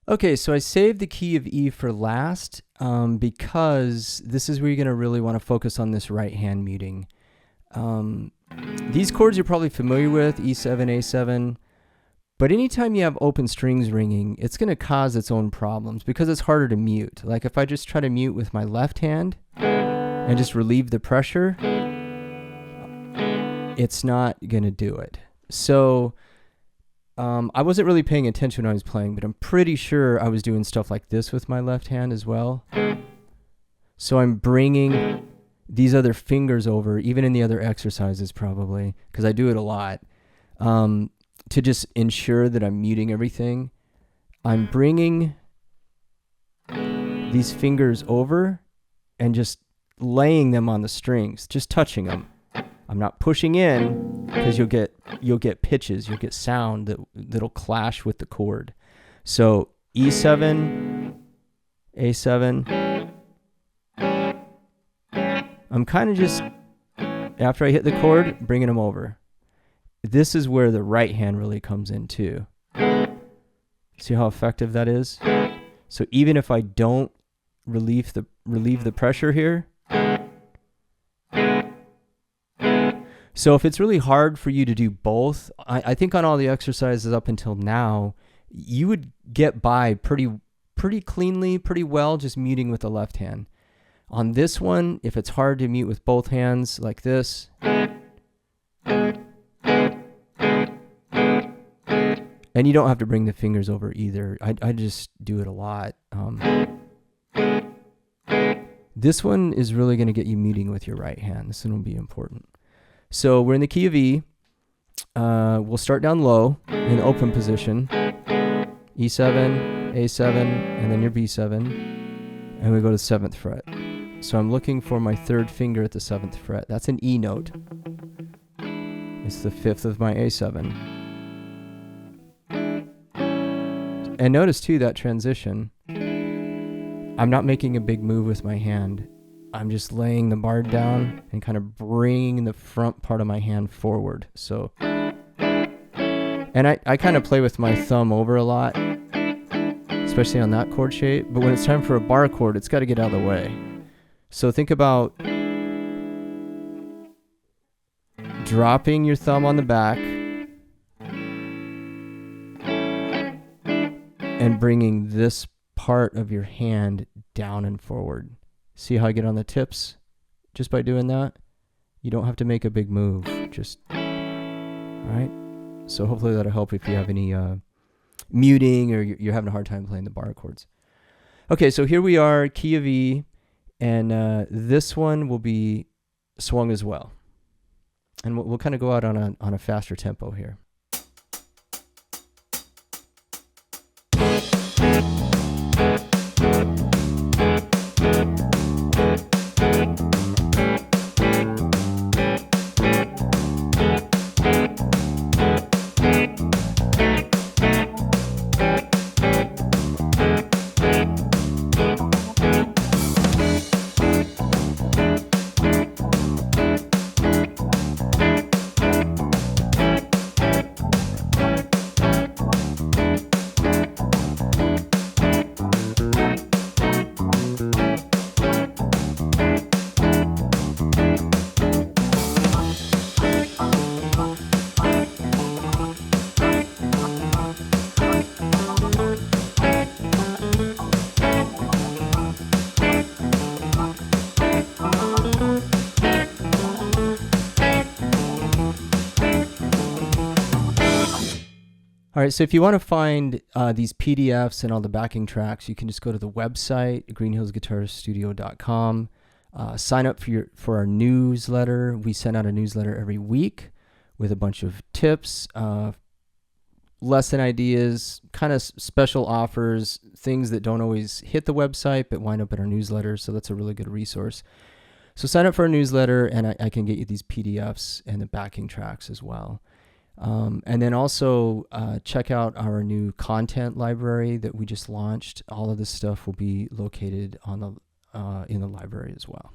Okay, so I saved the key of E for last because this is where you're going to really want to focus on this right hand muting. These chords you're probably familiar with, E7, A7, but anytime you have open strings ringing, it's going to cause its own problems because it's harder to mute. Like if I just try to mute with my left hand and just relieve the pressure, it's not going to do it. So I wasn't really paying attention when I was playing, but I'm pretty sure I was doing stuff like this with my left hand as well. So I'm bringing these other fingers over, even in the other exercises probably, because I do it a lot, to just ensure that I'm muting everything. I'm bringing these fingers over and just laying them on the strings, just touching them. I'm not pushing in because you'll get pitches, you'll get sound that'll clash with the chord. So E7, A7. I'm kind of just, after I hit the chord, bringing them over. This is where the right hand really comes in too. See how effective that is? So even if I don't relieve the pressure here, so if it's really hard for you to do both, I think on all the exercises up until now, you would get by pretty cleanly, pretty well, just muting with the left hand. On this one, if it's hard to mute with both hands like this, and you don't have to bring the fingers over either. I just do it a lot. This one is really going to get you muting with your right hand. This one will be important. So we're in the key of E. We'll start down low in the open position. E7, A7, and then your B7. And we go to the 7th fret. So I'm looking for my third finger at the 7th fret. That's an E note. It's the 5th of my A7. And notice too that transition. I'm not making a big move with my hand. I'm just laying the bar down and kind of bringing the front part of my hand forward. So, and I kind of play with my thumb over a lot, especially on that chord shape. But when it's time for a bar chord, it's got to get out of the way. So think about dropping your thumb on the back and bringing this part of your hand down and forward. See how I get on the tips just by doing that? You don't have to make a big move. Just, all right? So hopefully that'll help if you have any muting or you're having a hard time playing the bar chords. Okay, so here we are, key of E, and this one will be swung as well. And we'll kind of go out on a faster tempo here. All right, so if you want to find these PDFs and all the backing tracks, you can just go to the website, greenhillsguitariststudio.com. Sign up for our newsletter. We send out a newsletter every week with a bunch of tips, lesson ideas, kind of special offers, things that don't always hit the website but wind up in our newsletter. So that's a really good resource. So sign up for our newsletter, and I can get you these PDFs and the backing tracks as well. And then also check out our new content library that we just launched. All of this stuff will be located on the in the library as well.